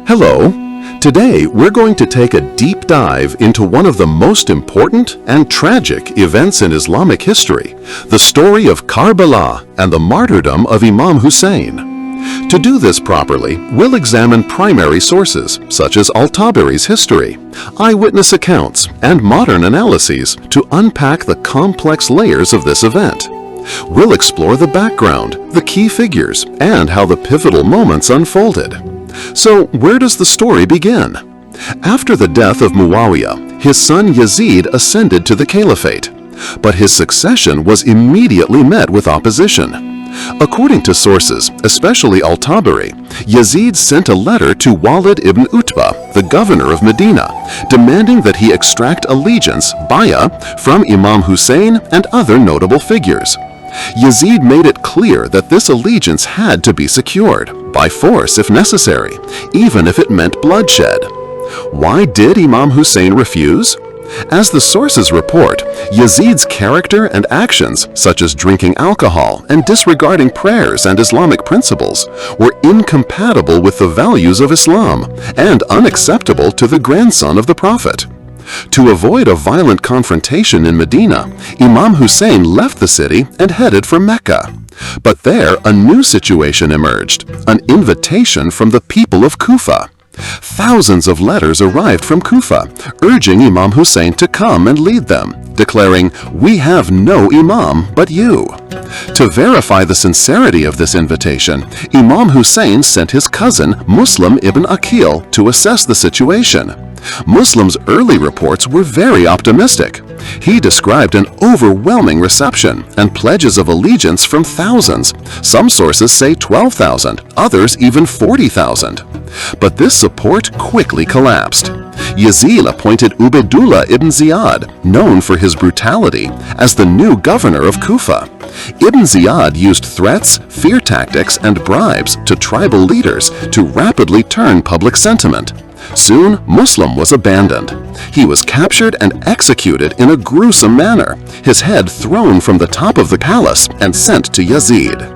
Hello. Today we're going to take a deep dive into one of the most important and tragic events in Islamic history, the story of Karbala and the martyrdom of Imam Hussein. To do this properly, we'll examine primary sources such as Al-Tabari's history, eyewitness accounts, and modern analyses to unpack the complex layers of this event. We'll explore the background, the key figures, and how the pivotal moments unfolded. So, where does the story begin? After the death of Muawiyah, his son Yazid ascended to the caliphate, but his succession was immediately met with opposition. According to sources, especially Al-Tabari, Yazid sent a letter to Walid ibn Utbah, the governor of Medina, demanding that he extract allegiance, bay'ah, from Imam Hussein and other notable figures. Yazid made it clear that this allegiance had to be secured, by force if necessary, even if it meant bloodshed. Why did Imam Hussein refuse? As the sources report, Yazid's character and actions, such as drinking alcohol and disregarding prayers and Islamic principles, were incompatible with the values of Islam and unacceptable to the grandson of the Prophet. To avoid a violent confrontation in Medina, Imam Hussein left the city and headed for Mecca. But there, a new situation emerged, an invitation from the people of Kufa. Thousands of letters arrived from Kufa, urging Imam Hussein to come and lead them, declaring, "We have no Imam but you." To verify the sincerity of this invitation, Imam Hussein sent his cousin Muslim ibn Aqil to assess the situation. Muslim's early reports were very optimistic. He described an overwhelming reception and pledges of allegiance from thousands. Some sources say 12,000, others even 40,000. But this support quickly collapsed. Yazid appointed Ubaydullah ibn Ziyad, known for his brutality, as the new governor of Kufa. Ibn Ziyad used threats, fear tactics, and bribes to tribal leaders to rapidly turn public sentiment. Soon, Muslim was abandoned. He was captured and executed in a gruesome manner, his head thrown from the top of the palace and sent to Yazid.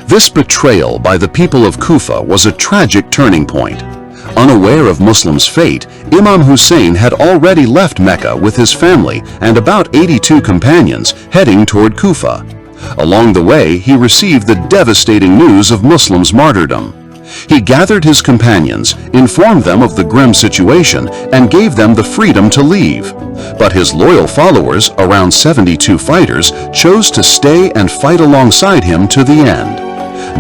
This betrayal by the people of Kufa was a tragic turning point. Unaware of Muslim's fate, Imam Hussein had already left Mecca with his family and about 82 companions heading toward Kufa. Along the way, he received the devastating news of Muslim's martyrdom. He gathered his companions, informed them of the grim situation, and gave them the freedom to leave. But his loyal followers, around 72 fighters, chose to stay and fight alongside him to the end.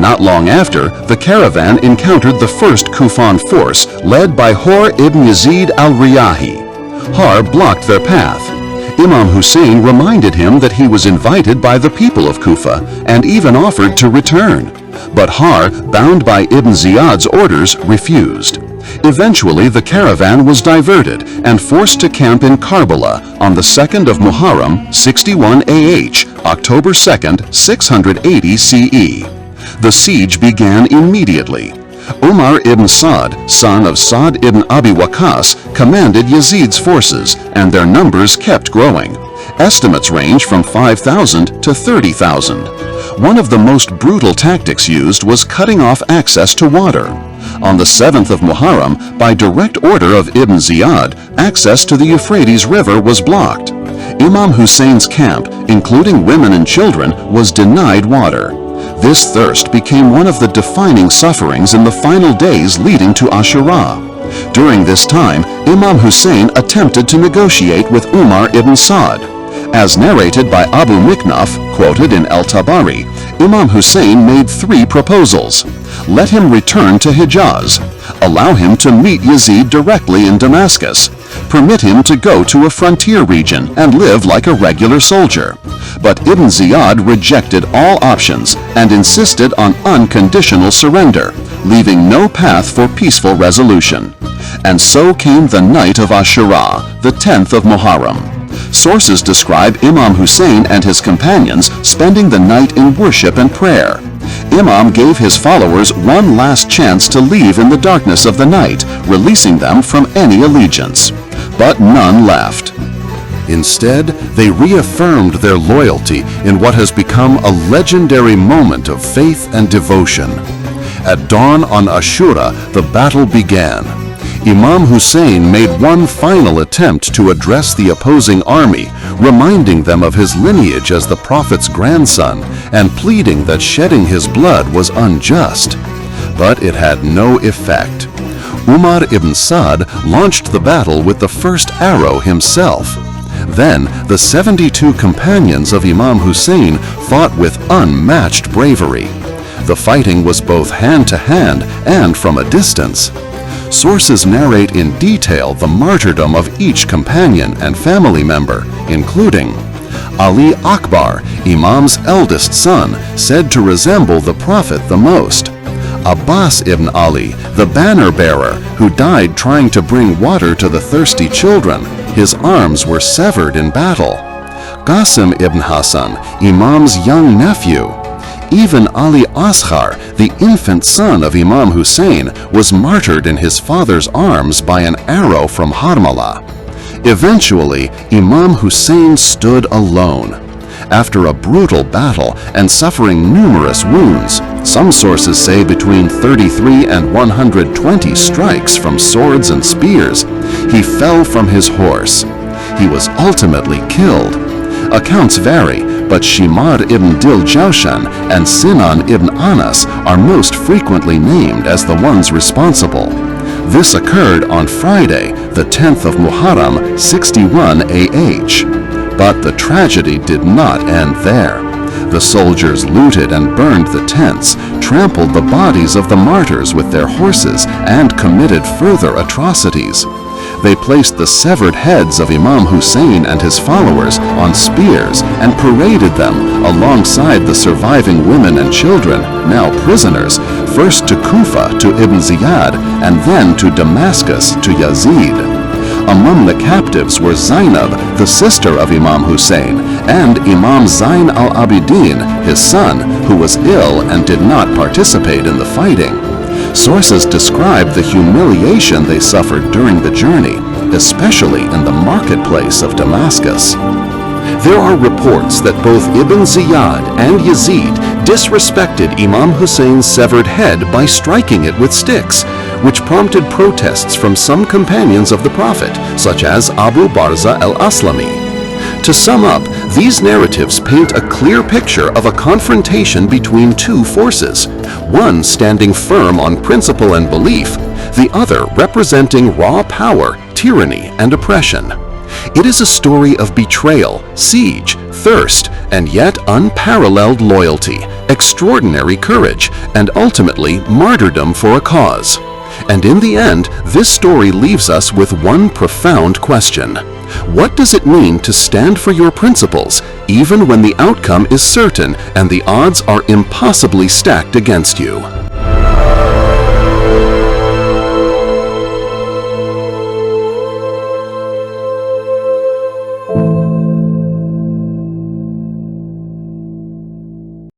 Not long after, the caravan encountered the first Kufan force led by Hur ibn Yazid al-Riyahi. Har blocked their path. Imam Hussein reminded him that he was invited by the people of Kufa and even offered to return. But Har, bound by Ibn Ziyad's orders, refused. Eventually, the caravan was diverted and forced to camp in Karbala on the 2nd of Muharram, 61 AH, October 2nd, 680 CE. The siege began immediately. Umar ibn Sa'd, son of Sa'd ibn Abi Waqqas, commanded Yazid's forces, and their numbers kept growing. Estimates range from 5,000 to 30,000. One of the most brutal tactics used was cutting off access to water. On the 7th of Muharram, by direct order of Ibn Ziyad, access to the Euphrates River was blocked. Imam Hussein's camp, including women and children, was denied water. This thirst became one of the defining sufferings in the final days leading to Ashura. During this time, Imam Hussein attempted to negotiate with Umar ibn Sa'd. As narrated by Abu Miknaf, quoted in Al-Tabari, Imam Hussein made 3 proposals. Let him return to Hijaz. Allow him to meet Yazid directly in Damascus. Permit him to go to a frontier region and live like a regular soldier. But Ibn Ziyad rejected all options and insisted on unconditional surrender, leaving no path for peaceful resolution. And so came the night of Ashura, the 10th of Muharram. Sources describe Imam Hussein and his companions spending the night in worship and prayer. Imam gave his followers one last chance to leave in the darkness of the night, releasing them from any allegiance. But none left. Instead, they reaffirmed their loyalty in what has become a legendary moment of faith and devotion. At dawn on Ashura, the battle began. Imam Hussein made one final attempt to address the opposing army, reminding them of his lineage as the Prophet's grandson and pleading that shedding his blood was unjust. But it had no effect. Umar ibn Sa'd launched the battle with the first arrow himself. Then the 72 companions of Imam Hussein fought with unmatched bravery. The fighting was both hand-to-hand and from a distance. Sources narrate in detail the martyrdom of each companion and family member, including Ali Akbar, Imam's eldest son, said to resemble the Prophet the most; Abbas ibn Ali, the banner-bearer, who died trying to bring water to the thirsty children. His arms were severed in battle; Qasim ibn Hassan, Imam's young nephew. Even Ali Asghar, the infant son of Imam Hussein, was martyred in his father's arms by an arrow from Karbala. Eventually, Imam Hussein stood alone. After a brutal battle and suffering numerous wounds, some sources say between 33 and 120 strikes from swords and spears, he fell from his horse. He was ultimately killed. Accounts vary, but Shimar ibn Dil-Jawshan and Sinan ibn Anas are most frequently named as the ones responsible. This occurred on Friday, the 10th of Muharram, 61 AH. But the tragedy did not end there. The soldiers looted and burned the tents, trampled the bodies of the martyrs with their horses, and committed further atrocities. They placed the severed heads of Imam Hussein and his followers on spears and paraded them alongside the surviving women and children, now prisoners, first to Kufa to Ibn Ziyad and then to Damascus to Yazid. Among the captives were Zainab, the sister of Imam Hussein, and Imam Zain al-Abidin, his son, who was ill and did not participate in the fighting. Sources describe the humiliation they suffered during the journey, especially in the marketplace of Damascus. There are reports that both Ibn Ziyad and Yazid disrespected Imam Hussein's severed head by striking it with sticks, which prompted protests from some companions of the Prophet, such as Abu Barza al-Aslami. To sum up, these narratives paint a clear picture of a confrontation between two forces, one standing firm on principle and belief, the other representing raw power, tyranny, and oppression. It is a story of betrayal, siege, thirst, and yet unparalleled loyalty, extraordinary courage, and ultimately martyrdom for a cause. And in the end, this story leaves us with one profound question. What does it mean to stand for your principles, even when the outcome is certain and the odds are impossibly stacked against you?